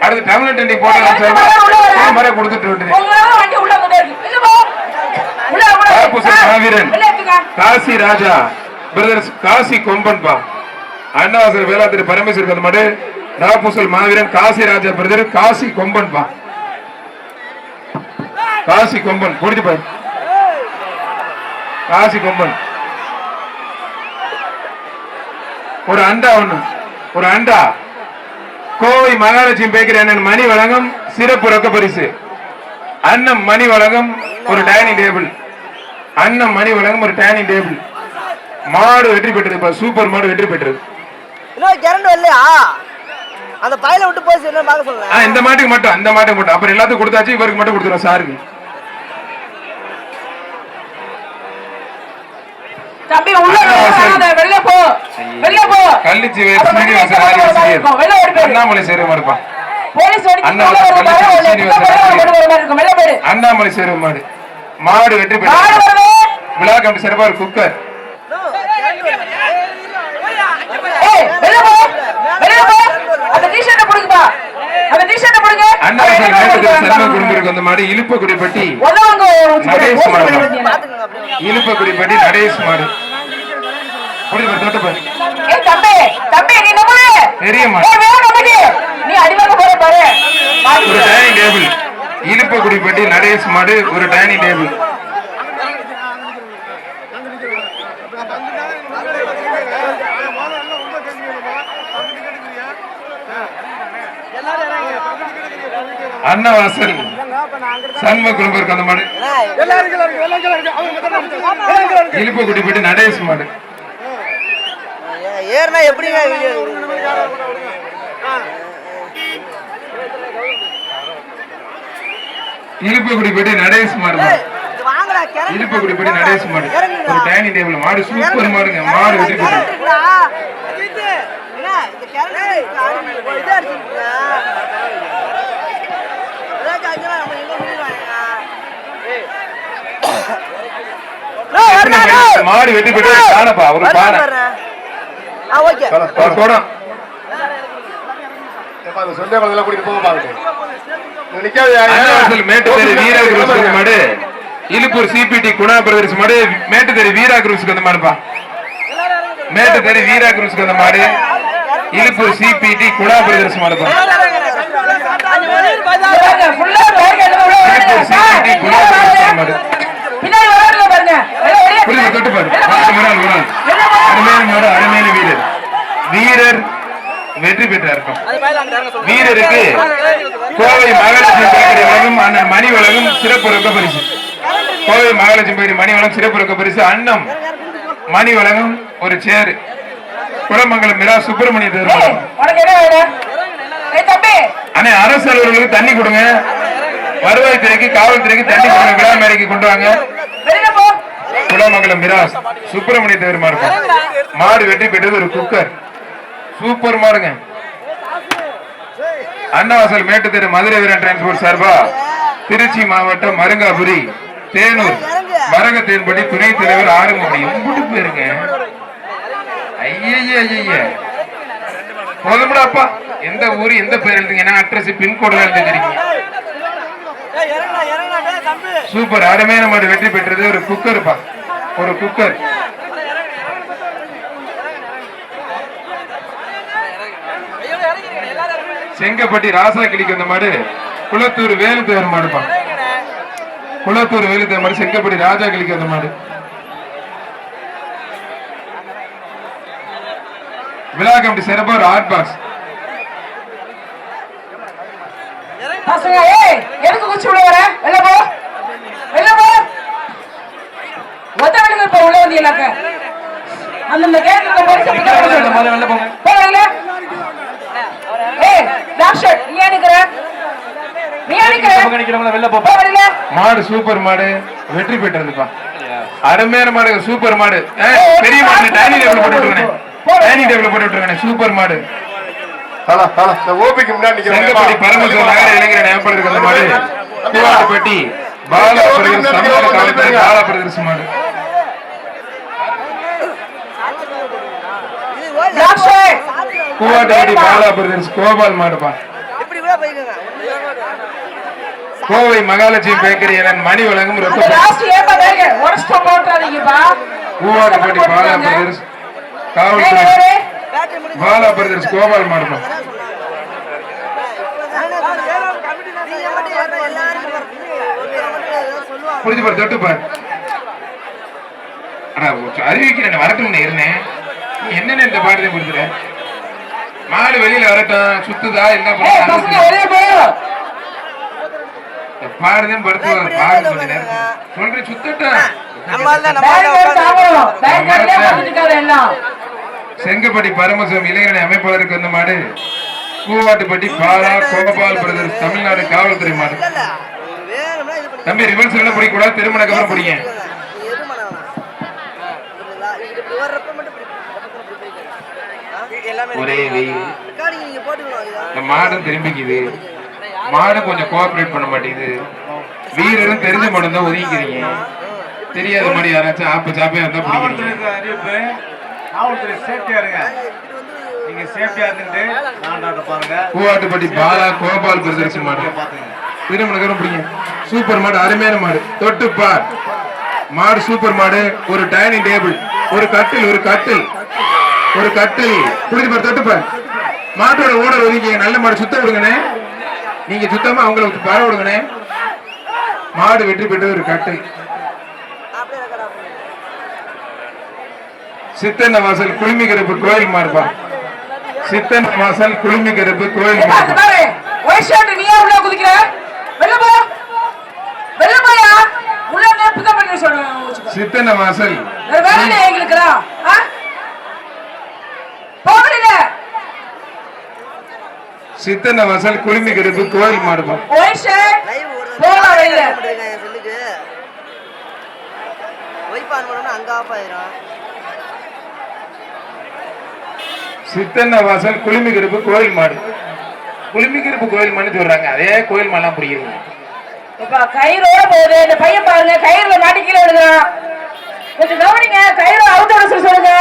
S1: அடுத்து டெம்லெட் எண்டிங் போட்டாரு சார். மரே கொடுத்துட்டு விட்டுரு.
S3: உங்களால வண்டி உள்ள வந்து இருக்கு. இல்ல போ. உள்ள
S1: மாவீரன் காசி ராஜா பிரதர்ஸ் காசி கொம்பன்பா. அண்ணாவாசல் வேளாத்திரி பரமேஸ்வரர் அந்த மாடு. ராபுசல் மாவீரன் காசி ராஜா பிரதர் காசி கொம்பன்பா. காசி கொம்பன் குடிச்சு பாரு. காசி கொம்பன். ஒரு அண்டா ஒரு அண்டா. கோவை மகாலட்சுமி பேக்கரி அண்ணன் மணி வழங்கும் சிறப்பு ரொக்க பரிசு. அண்ணன் மணி வழங்கும் ஒரு டைனிங் டேபிள். அண்ணன் மணி வழங்கும் ஒரு டைனிங் டேபிள். மாடு வெற்றி பெற்றது. சூப்பர் மாடு வெற்றி பெற்றது.
S5: அந்த பையில விட்டு போய் என்ன பார்க்க சொல்றேன்.
S1: இந்த மாட்டுக்கு மட்டும், அந்த மாட்டுக்கு மட்டும். அப்புறம் எல்லாத்துக்கும் கொடுத்தாச்சு. இவருக்கு மட்டும் கொடுத்துறோம் சாருக்கு.
S3: தம்பி உள்ள வராத. வெளிய போ.
S1: கள்ளிச்சி அண்ணாமலை சேரு மாடுப்பா.
S3: போலீஸ் ஓடி
S1: அண்ணாமலை சேரு மாடு. மாடு வெற்றி பெற்றது. விழா கமிட்டி சிறப்பா ஒரு குக்கர். இழுப்பக்குடிப்பட்டி நடேஷ் மாடு. பெரிய மாடு. ஒரு டைனிங் டேபிள். இழுப்பக்குடிப்பட்டி நடேஷ் மாடு ஒரு டைனிங் டேபிள். அன்னவாசல் சண்முக குடும்பருக்கு அந்த மாடு. இழுப்பக்குடிப்பட்டி நடேஷ் மாடு.
S5: ஏர்னா எப்படிங்க
S1: இழுப்பக்குடிப்பட்டி நடேஷ் மாடு. இழுப்பக்குடிப்பட்டி நடேஷ் மாடு ஒரு டைனிங் டேபிள். மாடு சூப்பர் மாடுங்க. மாடு வெற்றி பெற்றது. மாடு வெட்டி போயிட்டு பானைப்பா ஒரு பானை
S5: ஓகே
S1: ஒரு குடம் அன்னவாசல் மேட்டுத்தேரி வீரா குரூஸ் வந்த மாடு இலுப்பூர் சிபிடி குணா பிரதர்ஸ் மாடு மேட்டுத்தேரி வீரா குரூஸ்க்கு வந்த மாடுப்பா மேட்டுத்தேரி வீரா குரூஸ்க்கு வந்த மாடு இலுப்பூர் சிபிடி குணா பிரதர்ஸ் மாடுப்பா இலுப்பூர் சிபிடி குணா பிரதர்ஸ் மாடு புரியுது தொட்டு பாரு அருமையான மாடு அருமையான வீரர் வீரர் வெற்றி பெற்றார் வீரருக்கு கோவை மகாலட்சுமி பேக்கரி வழங்கும் அண்ணன் மணி வழங்கும் சிறப்பு ரொக்க பரிசு கோவை மகாலட்சுமி பேக்கரி மணி வழங்கும் சிறப்பு ரொக்க பரிசு அண்ணம் மணி வழங்கும் ஒரு சேர் குளமங்கலம் மிரா சுப்பிரமணிய தேர்வு அண்ணே அரசு அலுவலர்களுக்கு தண்ணி கொடுங்க வருவாய்த்துறைக்கு காவல்துறைக்கு தண்ணி கொடுங்க விழா மேடைக்கு கொண்டு வாங்க குளமங்கலம் மிராஸ் சுப்பிரமணிய தேவர் மாடு மாடு வெற்றி பெற்றது ஒரு குக்கர் சூப்பர் மாடுங்க அன்னவாசல் மேட்டுத்தெரு மதுரை வீரன் டிரான்ஸ்போர்ட் சார்பா திருச்சி மாவட்டம் மருங்காபுரி தேனூர் மரக தேன்படி துணைத் தலைவர் ஆறுமுகம் எம்பிட்டு பேருங்க ஐய போதும்டாப்பா எந்த ஊரு எந்த பேர் எழுதுங்க அட்ரஸ் பின்கோடு எழுதிருக்கீங்க சூப்பர் அருமையான மாடு வெற்றி பெற்றது ஒரு குக்கர்ப்பா ஒரு குக்கர் செங்கப்பட்டி ராசா கிளிக்கு வந்த மாடு குளத்தூர் வேலுத்தேவர் மாடுப்பா குளத்தூர் வேலுத்தேவர் மாடு செங்கப்பட்டி ராஜா கிளிக்கு வந்த மாடு விழா கமிட்டி சிறப்பா ஒரு ஆர்ட் பாக்ஸ்
S3: எதுக்கு குச்சி உள்ள வர வெளில போ வெளில போ ஒத்த வெளில போ உள்ள வந்தீங்களாக்க அந்த கேட்க பரிசு வெளில போ போ வெளில ஏய் டாக்டர் நீ நிக்கற வெளில போ போ வெளில
S1: மாடு சூப்பர் மாடு வெற்றி பெற்றதுப்பா அருமையான மாடு சூப்பர் மாடு பெரிய மாடு டைனிங் டேபிள் போட்டு விட்டுருங்க டைனிங் டேபிள் போட்டு விட்டுருங்க சூப்பர் மாடு செங்கப்பட்டி பரமசிவ நகர இளைஞர் ஞாபகம் அந்த மாடு கூவாட்டுப்பட்டி பாலா பிரதர்ஸ் தமிழ்நாடு காவல்துறை பாலா பிரதர்ஸ் மாடு கூவாட்டுப்பட்டி பாலா பிரதர்ஸ் கோபால் மாடுப்பா கோவை மகாலட்சுமி பேக்கரி என மணி வழங்கும் கூவாட்டுப்பட்டி பாலா பிரதர்ஸ் காவல்துறை பாலா பிரதர்ஸ் கோபால் மாடுப்பா புரிஞ்சு பாரு தொட்டு பாரு அறிவிக்கிறேன் வரட்டும் இருந்தேன் என்னென்ன இந்த பாடுதே புரிஞ்சுற மாடு வெளியில வரட்டும் சுத்துதா என்ன பாடுதேன் படுத்து பாடு சொல்றேன் சுத்தட்டும் செங்கப்பட்டி பரமசிவம் இளைஞரணி அமைப்பாளருக்கு வந்த மாடு கூவாட்டுப்பட்டி பாலா கோபால் பிரதர்ஸ் தமிழ்நாடு காவல்துறை மாடு தம்பி ரிவர்ஸ் எல்லாம் பிடிக்கூடாது திருமணக்கு அப்புறம் பிடிங்க ஒரே மாடும் திரும்பிக்குது மாடு கொஞ்சம் கோஆபரேட் பண்ண மாட்டேங்குது வீரரும் தெரிஞ்ச மாடு தான் ஒதுக்கிறீங்க தெரியாத மாதிரி யாராச்சும் ஆப்பு சாப்பியா இருந்தா பிடிக்கிறீங்க கூவாட்டுப்பட்டி பாலா கோபால் பிரதர்ஸ் மாடு திருமணம் பிடிங்க சூப்பர் மாடு அருமையான மாடு தொட்டு பார் மாடு சூப்பர் மாடு ஒரு டைனிங் டேபிள் ஒரு கட்டில் ஒரு கட்டில் ஒரு கட்டில் புரிஞ்சு பாரு தொட்டு பார் மாட்டோட ஓனர் ஒதுங்க நல்ல மாடு சுத்த விடுங்கண்ணே நீங்க சுத்தமா அவங்களுக்கு பர விடுங்கண்ணே மாடு வெற்றி பெற்றது ஒரு கட்டில் சித்தன்ன வாசல் குளிமி கருப்பு கோயில் மாறுபா சித்தன்ன வாசல் குளிமி கருப்பு கோயில் சித்தன்ன வாசல் சித்தன்ன வாசல் குளிமி கருப்பு கோயில் மாறுபா சித்தன்ன வாசல் குளிமி கருப்பு கோயில் மாடு குளிமி கருப்பு கோயில் மாடு சொல்றாங்க அதே கோயில் மாடெல்லாம் பிடிக்கிறீங்க
S3: கயிறோட போகுது இந்த பையன் பாருங்க கயிறுல மாட்டி கீழே விடுறான் கொஞ்சம் கவனிங்க. கயிறு அவுத்தோட சொல்லுங்க.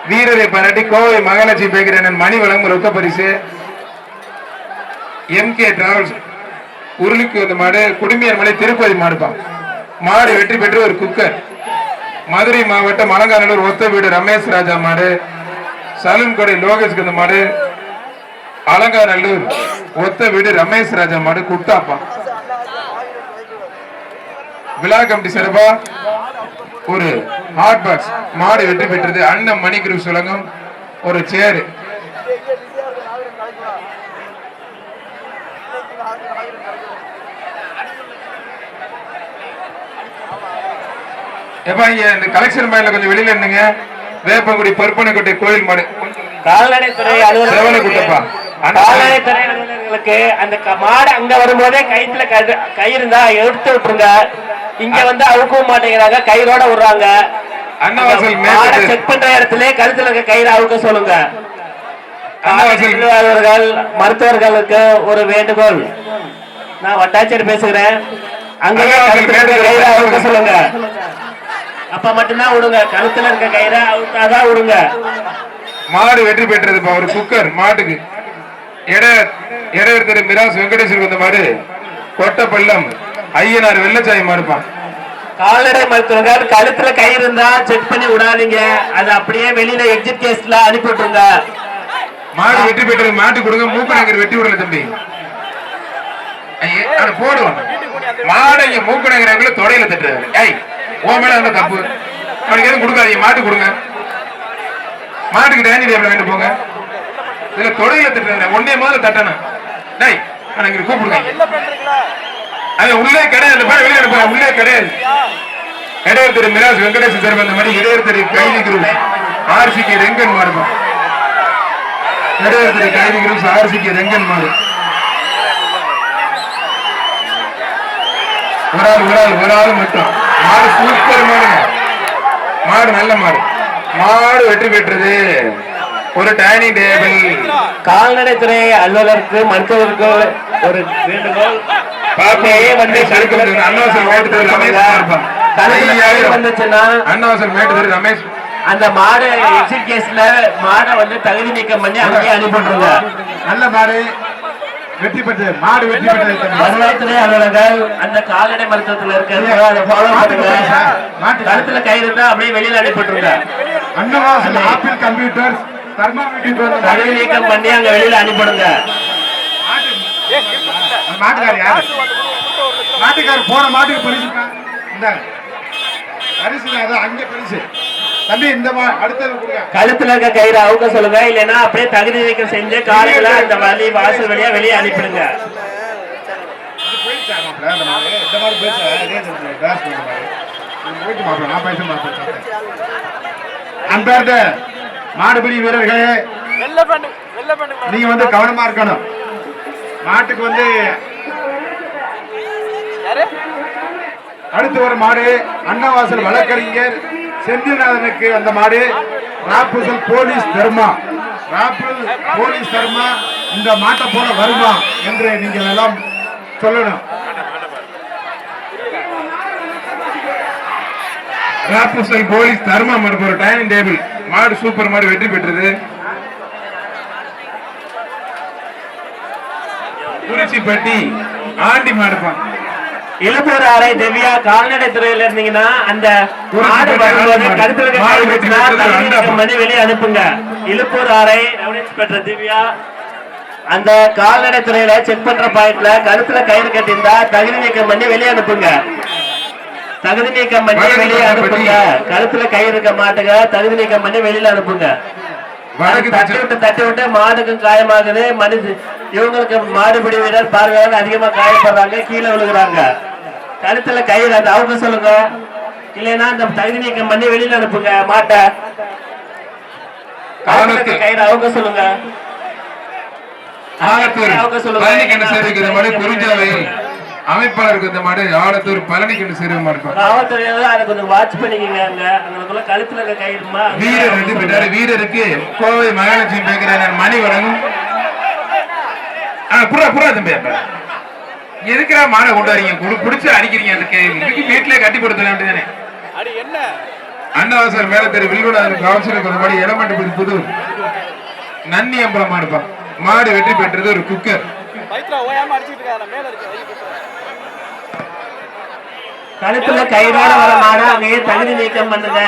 S1: வீரரை பாராட்டி கோவை மகாலட்சுமி பேக்கரி மணி வழங்கும் ரொக்க பரிசு. MK டிராவல்ஸ் உருளிக்கு வந்த மாடு குடும்பியர் மலை திருப்பதி மாடுப்பான். மாடு வெற்றி பெற்று ஒரு குக்கர். மதுரை மாவட்டம் அலங்காநல்லூர் ஒத்த வீடு ரமேஷ் ராஜா மாடு. சலூன் கொடை லோகேஷ்க்கு வந்த மாடு அலங்காநல்லூர் ஒத்த வீடு ரமேஷ் ராஜா மாடு குட்டாப்பா. விழா கமிட்டி சிறப்பா ஒரு ஹாட் பாக்ஸ் மாடு வெற்றி பெற்றது. அண்ணன் மணி குரூப் வழங்கும் ஒரு சேர். இந்த கலெக்ஷன் பாயிண்ட்ல கொஞ்சம் வெளியில இருந்துங்க. வேப்பங்குடி பருப்பனக்கோட்டை கோயில் மாடு
S4: கால்நடைத்துறை
S1: குட்டப்பா.
S4: கால்நடைத்துறை அலுவலர்களுக்கு அந்த மாடு அங்க வரும்போதே கயிற்றுல கயிறு இருந்தா எடுத்து விட்டுருங்க. இங்க வந்து அவுக்கவும் மாட்டேங்கிறாங்க, கயிறோட விடுறாங்க.
S1: அன்னவாசல்
S4: செக் பண்ற இடத்துல கழுத்துல இருக்க கயிறு அவுக்க சொல்லுங்க.
S1: அன்னவாசல்
S4: மருத்துவர்களுக்கு ஒரு வேண்டுகோள். நான் வட்டாட்சியர் பேசுகிறேன். அங்க கயிறு அவுக்க சொல்லுங்க. அப்ப மட்டும்தான் விடுங்க. கழுத்துல இருக்க கயிறை அவுத்தாதான் விடுங்க.
S1: மாடு வெற்றி பெற்றது. ஒரு குக்கர் மாட்டுக்கு இடையர் மிராஸ் வெங்கடேஸ்வரர் வந்த மாடு கொட்டப்பள்ளம் ஐயனார் வெள்ளச்சாய் மாடுப்பான்.
S4: கால்நடை மருத்துவர்கள் கழுத்துல கயிறு இருந்தா செக் பண்ணி விடாதீங்க. அது அப்படியே வெளியில எக்ஸிட் கேஸ்ல அனுப்பி விட்டுருங்க.
S1: மாடு வெற்றி பெற்றது. மாட்டு கொடுங்க. மூக்கநகர் வெட்டி விடல தம்பி போடுவாங்க. மாடு இங்க மூக்கநகர தொடையில தட்டுறாரு. ஐய் ஓ மேல அந்த தப்பு. அவனுக்கு எதுவும் கொடுக்காதீங்க. மாட்டு கொடுங்க. மாட்டுக்கு டைனிங் டேபிள் வேண்டு போங்க. இதுல தொடையில தட்டுறாரு. ஒன்னே மாதிரி தட்டணும். டேய் எனக்கு கூப்பிடுங்க. அது உள்ளே கிடையாது. வெளியே அனுப்ப உள்ளே கிடையாது. இடையர் திரு மிராஸ் வெங்கடேசன் சார் அந்த மாதிரி இடையர் திரு கைதி குரூப் RCK ரெங்கன் மாடுப்பான். இடையர் திரு கைதி குரூப் RCK ரெங்கன் மாடு. ஒரு ஆள் மட்டும். மாடு சூப்பர் மாடுங்க. மாடு நல்ல மாடு. மாடு வெற்றி பெற்றது. ஒரு டைனிங் டேபிள்.
S4: கால்நடைத்துறை அலுவலருக்கு மருத்துவருக்கு ஒரு வேண்டுகோள்.
S1: ரமேஷ்
S4: அந்த மாடு எக்ஸிட் கேஸ்ல மாடை வந்து தகுதி நீக்கம் பண்ணி அங்கேயே அனுப்பிட்டுருங்க.
S1: நல்ல மாடு வெற்றி பெற்றது. மாடு வெற்றி பெற்றது.
S4: வருவாய்த்துறை அலுவலர்கள் அந்த கால்நடை மருத்துவத்தில் இருக்கிறது அதை ஃபாலோ பண்ணுங்க. கழுத்துல கயிறு இருந்தா அப்படியே வெளியில அனுப்பிட்டுருங்க.
S1: அன்னவாசல் ஆப்பிள் கம்ப்யூட்டர்ஸ்
S4: தகுதி நீக்கம் பண்ணி அங்க வெளியில அனுப்பிடுங்க.
S1: மாட்டுக்கார் யாரு? மாட்டுக்கார் போன மாட்டுக்கு பரிசு அங்கே பரிசு தம்பி. இந்த அடுத்தது
S4: கழுத்துல இருக்க கயிறு அவுக்க சொல்லுங்க. இல்லைன்னா அப்படியே தகுதி நீக்கம் செஞ்சு காலையில அந்த வழி வாசல் வழியா வெளியே அனுப்பிடுங்க.
S1: அன்பார்ந்த மாடுபிடி வீரர்களே, நீங்க வந்து கவனமா இருக்கணும். மாட்டுக்கு வந்து அடுத்து ஒரு மாடு அன்னவாசல் வழக்கறிஞர் செந்தில்நாதனுக்கு அந்த மாடு ராப்புசல் போலீஸ் தர்மா. ராப்புல் போலீஸ் தர்மா இந்த மாட்டை போல வருமா என்று நீங்கள் எல்லாம் சொல்லணும். ராப்புசல் போலீஸ் தர்மா மாடு ஒரு டைனிங் டேபிள் மாடு சூப்பர் மாடு வெற்றி பெற்றது. குறிச்சிப்பட்டி ஆண்டி மாடுப்பான்.
S4: இழுப்பூர் ஆரை திவ்யா கால்நடை துறையில இருந்தீங்கன்னா அந்த மாடு வரும்போது கருத்துல மணி வெளியே அனுப்புங்க. இழுப்பூர் ஆரை பெற்ற திவ்யா அந்த கால்நடை துறையில செக் பண்ற பாயிண்ட்ல கருத்துல கயிறு கட்டியிருந்தா தகுதி நீக்கம் பண்ணி வெளியே அனுப்புங்க. தகுதி நீக்கம் பண்ணி வெளியே அனுப்புங்க. கழுத்துல கயிறு இருக்க மாட்டுங்க. தகுதி நீக்கம் பண்ணி வெளியில அனுப்புங்க. தட்டி விட்டு மாடுக்கும் காயமாகுது. இவங்களுக்கு மாடுபிடி வீரர் பார்வையாளர் அதிகமா காயப்படுறாங்க, கீழே விழுகிறாங்க. கழுத்துல கயிறு அந்த அவங்க சொல்லுங்க. இல்லைன்னா அந்த தகுதி நீக்கம் பண்ணி வெளியில அனுப்புங்க மாட்டை. கயிறு அவங்க சொல்லுங்க.
S1: அமைப்பாளருக்கு இந்த மாடு ஆலத்தூர் பழனிக்கு சேருவ மாடு.
S4: காவல்துறையில அதை கொஞ்சம் வாட்ச் பண்ணிக்கங்க. அங்க கழுத்துல இருக்க கயிறுமா
S1: வீரர் வெற்றி பெற்றாரு. வீரருக்கு கோவை மகாலட்சுமி பேக்கரி மணி வழங்கும். புறா புறா தம்பி எதுக்குறா மாடை கொண்டு வரீங்க பிடிச்சு அடிக்கிறீங்க அந்த இதுக்கு வீட்டிலே கட்டி கொடுத்தலாம் தானே அண்ணாவாசர் மேல தெரு வில்லுநாதன் கவுன்சிலுக்கு ஒரு மாதிரி எலமெண்ட் புது நன்னி அம்பலம் மாடுப்பா மாடு வெற்றி பெற்றது ஒரு குக்கர்
S4: கழுத்துல கயிறோட வர மாடு அங்கேயே தகுதி நீக்கம் பண்ணுங்க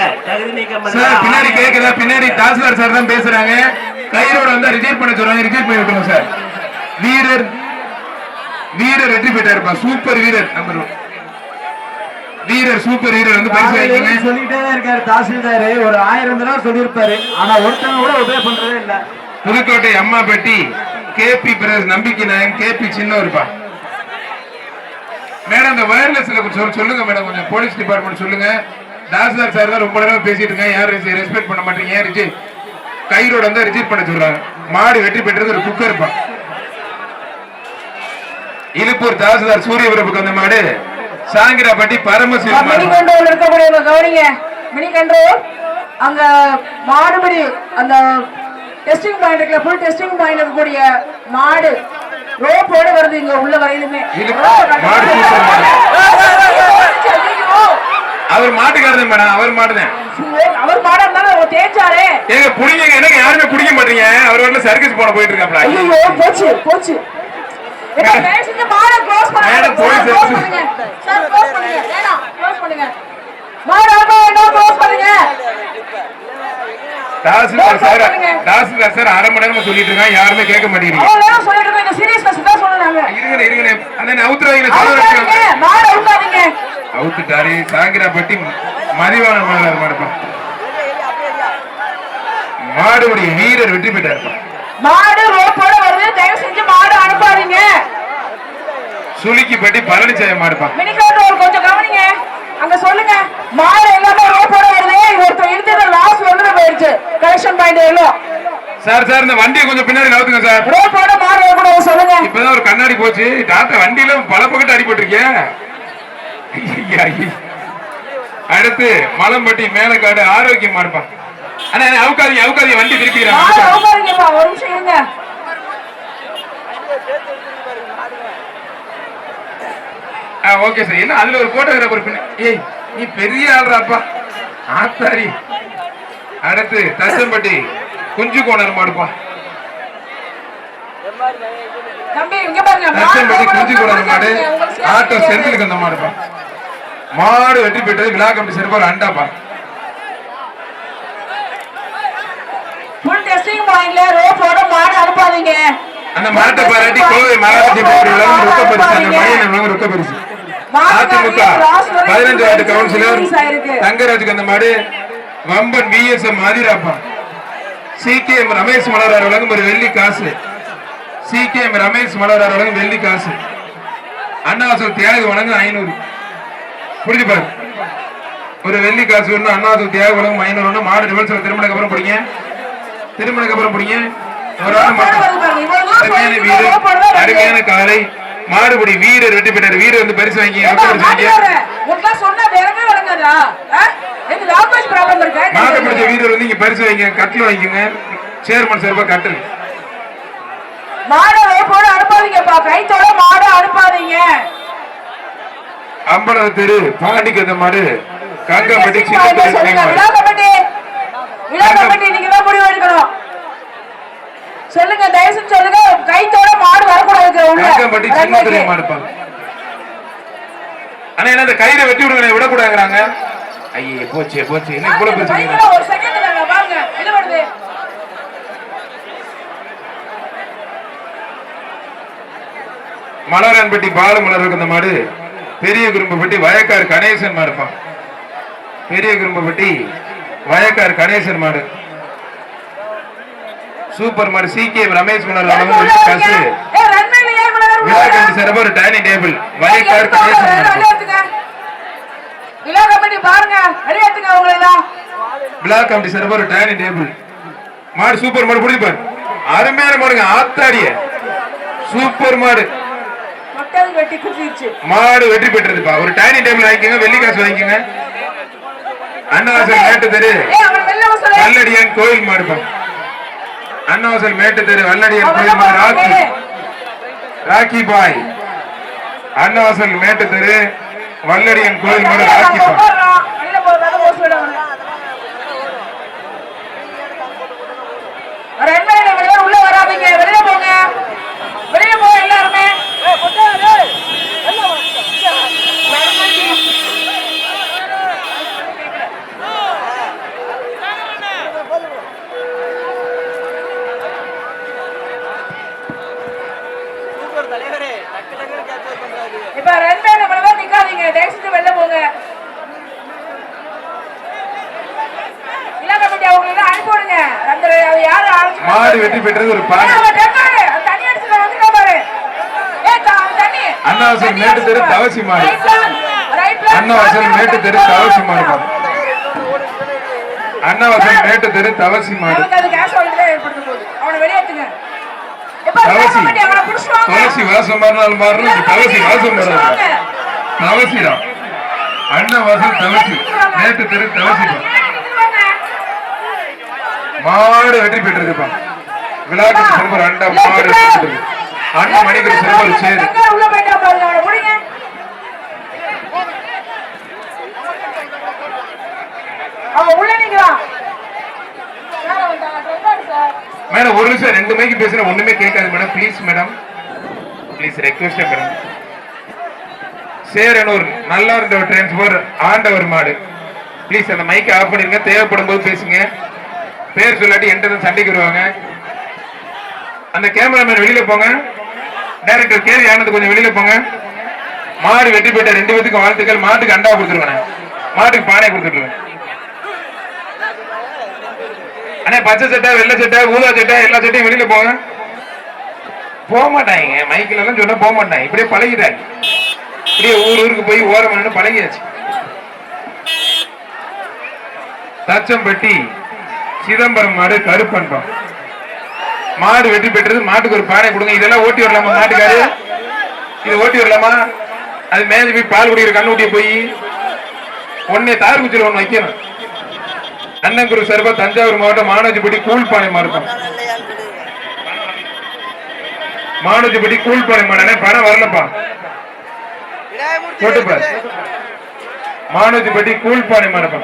S1: சார் பின்னாடி கேக்குதா பின்னாடி தாசில்தார் சார் தான் பேசுறாங்க கயிறோட வந்து ரிஜெக்ட் பண்ண சொல்றாங்க ரிஜெக்ட் பண்ணி விட்டுருங்க சார் வீரர் வீரர் வெற்றி பெற்றாருப்பா சூப்பர் வீரர் நம்பர் வீரர் சூப்பர் வீரர் வந்து பரிசு வாங்கிங்க
S2: சொல்லிட்டே இருக்காரு தாசில்தார் ஒரு 1000 தடவை சொல்லியிருப்பாரு ஆனா ஒருத்தவங்க கூட உபயோக பண்றதே இல்ல
S1: புதுக்கோட்டை அம்மாபட்டி கேபி பிரதேஷ் நம்பிக்கை நாயன் கேபி சின்ன இருப்பா மேடம் இந்த வயர்லெஸ்ல சொல்லுங்க மேடம் கொஞ்சம் போலீஸ் டிபார்ட்மெண்ட் சொல்லுங்க தாசில்தார் சார் தான் ரொம்ப நேரம் பேசிட்டு இருக்காங்க யாரும் ரெஸ்பெக்ட் பண்ண மாட்டீங்க ஏன் ரிஜெக்ட் கயிறோட வந்து ரிஜெக்ட் பண்ண சொல்றாங்க மாடு வெற்றி பெற்றது ஒரு குக்கர் இருப்பா இலுப்பூர் தாசில்தார் சூரியபிரபுக்கு அந்த மாடு சாங்கிராப்பட்டி பரமசிவம்
S3: மினி கண்ட்ரோல் இருக்கக்கூடிய கவனிங்க மினி கண்ட்ரோல் அங்க மாடுபடி அந்த டெஸ்டிங் பாயிண்ட் இருக்குல்ல ஃபுல் டெஸ்டிங் பாயிண்ட் இருக்கக்கூடிய மாடு ரோப்போட வருது இங்க உள்ள வரையிலுமே
S1: மாடு அவர் மாட்டுக்காரர் மேடம் அவர் மாடுதான்
S3: அவர் மாடா இருந்தாலும் அவர் தேய்ச்சாரே
S1: ஏங்க புடிங்க எனக்கு யாருமே குடிக்க மாட்டீங்க அவர் வந்து சர்க்கஸ் போன போயிட்டு இருக்காப்ல
S3: ஐயோ போச்சு போச்சு பேசிட்டு மாட க்ளோஸ் பண்ணுங்க
S1: மேடம் போலீஸ்
S3: சார் க்ளோஸ் பண்ணுங்க வேணாம் க்ளோஸ் பண்ணுங்க மாட என்ன க்ளோஸ் பண்ணுங்க
S1: தாசில்தார் சார் அரை மணி நேரமா சொல்லிட்டு இருக்காங்க யாருமே கேட்க மாட்டேங்கிறீங்க
S3: அவ்வளவு சொல்லிட்டு இருக்கோம் இந்த சீரியஸ்னஸ் தான் சொல்றாங்க
S1: இருங்க அண்ணே அவுத்துறாங்க சொல்லுங்க
S3: மாட அவுத்தாதீங்க
S1: அவுத்துட்டாரு சாங்கிராப்பட்டி மதிவான மாடுப்பா மாடுடைய வீரர் வெற்றி பெற்றாருப்பா
S3: மாடு ரோப்போட வருது தயவு செஞ்சு மாடு அனுப்பாதீங்க
S1: சுளுக்கிப்பட்டி பழனிசாமி மாடுப்பா
S3: மினி கண்ட்ரோல் கொஞ்சம் கவனிங்க அங்க சொல்லுங்க மாடு எல்லாமே ரோப்போட வருது ஒருத்தர் இழுத்து லாஸ்ட் வந்து போயிடுச்சு கலெக்ஷன் பாயிண்ட் எல்லாம்
S1: சார் இந்த வண்டியை கொஞ்சம் பின்னாடி நவுத்துங்க சார்
S3: ரோப்போட மாடு கூட சொல்லுங்க
S1: இப்பதான் ஒரு கண்ணாடி போச்சு டாட்டா வண்டியில பல பக்கத்து அடிபட்டிருக்கேன் அடுத்து மலம்பட்டி மேலக்காடு ஆரோக்கியம் மாடுப்பா அண்ணா அவுக்காதீங்க வண்டி திருப்பிக்கிறாங்க
S3: ஒரு நிமிஷம் இருங்க
S1: ஓகே சார் என்ன அதுல ஒரு போட்டோகிராஃபர் ஏய் நீ பெரிய ஆள்றாப்பா ஆத்தாரி அடுத்து தசம்பட்டி குஞ்சு கோணர் மாடுப்பா
S3: தம்பி இங்க பாருங்க
S1: தசம்பட்டி குஞ்சு கோணர் மாடு ஆட்டோ செந்திலுக்கு அந்த மாடுப்பா மாடு வெற்றி பெற்றது விழா கமிட்டி சிறப்பாக அண்டாப்பா
S3: ஃபுல் டெஸ்டிங் பாயிண்ட்ல ரோப்போட மாடு அனுப்பாதீங்க
S1: அந்த மாட்டை பாராட்டி கோவை மாநகராட்சி ரொக்க பரிசு அந்த மையம் ரொக்க பரிசு அதிமுக 15 வார்டு கவுன்சிலர் தங்கராஜுக்கு அந்த மாடு வம்பன் விஎஸ்எம் ஆதிராப்பா சிகேஎம் ரமேஷ் மலரார் வழங்கும் ஒரு வெள்ளி காசு சிகேஎம் ரமேஷ் மலரார் வழங்கும் வெள்ளி காசு அண்ணாவாசல் தியாகி வழங்கும் 500 புரிஞ்சு பாரு ஒரு வெள்ளி காசு ஒண்ணு அண்ணாவாசல் தியாகி வழங்கும் 500 ஒண்ணு மாடு ரிவர்ஸ்ல திருமணக்கு அப்புறம் பிடிங்க ஒரு ஆள் அருமையான வீரர் அருமையான காலை மாடுபடி வீரர் வெற்றி பெற்றார் வீரர் வந்து பரிசு வாங்கி மாடு பிடிச்ச வீரர் வந்து இங்க பரிசு வாங்கி கட்டில் வாங்கிக்கோங்க சேர்மன் சார்பா கட்டல் அம்பல தெரு பாண்டிக்கு அந்த மாடு காக்காம்பட்டி
S3: சொல்லுங்க தயவு சொல்லுங்க கைத்தோட மாடு வரக்கூடாது
S1: சின்னத்துறை மாடுப்பா ஆனா என்ன அந்த கயிறை வெட்டி விடுங்க விடக்கூடாதுங்கிறாங்க ஐயே போச்சு என்ன கூட பிரச்சனை
S3: ஒரு செகண்ட் பாருங்க என்ன வருது
S1: மலரான்பட்டி பாலமலருக்கு அந்த மாடு பெரிய குறும்பப்பட்டி வயக்கார் கணேசன் மாடுப்பா பெரிய குறும்பப்பட்டி வயக்கார் கணேசன் மாடு சூப்பர் மாடு சிகே ரமேஷ் மலர் காசு சிறப்பு ஒரு டைனிங் டேபிள் வயக்கார் பிளாக் கமிட்டி சிறப்பு ஒரு டைனிங் டேபிள் மாடு சூப்பர் மாடு புடிப்பாரு அருமையான மாடுங்க ஆத்தாடிய சூப்பர் மாடு மாடு வெற்றி பெற்றதுப்பா ஒரு டைனிங் டேபிள் வாங்கிக்கோங்க வெள்ளி காசு வாங்கிக்கோங்க அண்ணாவாசல் மேட்டு தெரு வல்லடியான் கோயில் மாடுப்பா அண்ணாவாசல் மேட்டு தெரு வல்லடியான் கோயில் மாடு ராக்கி பாய் அன்னவாசல் மேட்டு தெரு வல்லடியன் கோயில் மாடு
S3: தண்ணி
S1: ராக்கி
S3: நம்ம போடுறோம். வெளியில போறதால போஸ்ட் விடணும். ஒரு எண்பது பேர் உள்ள வராதீங்க, வெளியில போங்க, வெளியில போங்க எல்லாருமே. இப்ப ரெண்டு பேர் நிக்காதீங்க, தயவு செஞ்சு வெளில போங்க. இல்ல கமிட்டி அவங்க எல்லாம் அனுப்பி விடுங்க. அந்த யாரு ஆரம்பிச்சு
S1: மாடு வெற்றி பெற்றது ஒரு பானை
S3: தண்ணி அடிச்சுட்டு வந்துட்டா பாரு. தண்ணி
S1: அன்னவாசல் மேட்டு தெரு தவசி மாடு அன்னவாசல் மேட்டு தெரு தவசி மாடு பாரு. அன்னவாசல் மேட்டு தெரு தவசி மாடு
S3: நமக்கு அது கேஷ் வாங்கிட்டு ஏற்படுத்த போகுது. அவனை வெளியேத்துங்க. இப்ப
S1: தவசி
S3: கமிட்டி அவனை புடிச்சுவாங்க.
S1: துளசி வாசம் மாறினாலும் மாறணும் தவசி வாசம் மாறாது தவசிதான் அன்னவாசல் தவசி மேட்டு தெரு தவசி மாடு வெற்றி பெற்றிருப்பா விழாக்கு சிறுவர் அண்டா மாடு வெற்றி பெற்றது அண்ணன் மணிக்கு சிறுவர் சேரு
S3: உள்ள போயிட்டா பாருங்க, அவனை பிடிங்க. அவன் உள்ள நிக்கிறான்.
S1: மேடம் ஒரு நிமிஷம் ரெண்டு மைக்கு பேசுறேன் ஒண்ணுமே கேட்காது madam please madam please request madam Cheranur நல்லா இருந்த டிரான்ஸ்போர் ஆண்டவர் மாடு ப்ளீஸ் அந்த மைக்கை ஆஃப் பண்ணிருங்க தேவைப்படும் போது பேசுங்க பேர் சொல்லாட்டி என்கிட்ட சண்டைக்கு வருவாங்க அந்த கேமராமேன் வெளியில போங்க டைரக்டர் கேள்வி ஆனது கொஞ்சம் வெளியில போங்க மாடு வெற்றி பெற்ற ரெண்டு பேத்துக்கும் வாழ்த்துக்கள் மாட்டுக்கு அண்டா கொடுத்துருவேன் மாட்டுக்கு பானை கொடுத்துருவேன் அண்ணே பச்சை சட்டை வெள்ளை சட்டை ஊதா சட்டை எல்லா சட்டையும் வெளியில போங்க போக மாட்டாங்க மைக்கில் எல்லாம் சொன்னா போக மாட்டாங்க இப்படியே பழகிட்டாங்க இப்படியே ஊருக்கு போய் ஓரம் பழகியாச்சு தச்சம்பட்டி சிதம்பரம் மாடு கருப்பன்பம் மாடு வெற்றி பெற்றது மாட்டுக்கு ஒரு பானை கொடுங்க இதெல்லாம் ஓட்டி வரலாமா மாட்டுக்காரு இது ஓட்டி வரலாமா அது மேலே போய் பால் குடிக்கிற கண்ணுட்டிய போய் ஒன்னே தார் குச்சியில் ஒன்று வைக்கணும் அண்ணங்குரு சர்பா தஞ்சாவூர் மாவட்டம் மானோஜிப்பட்டி கூழ்பானை மாறும் மானோஜிப்பட்டி கூழ்பானை மாடனே பணம் வரலப்பா போட்டுப்பார் மானோஜிப்பட்டி கூழ்பானை மாறுப்பா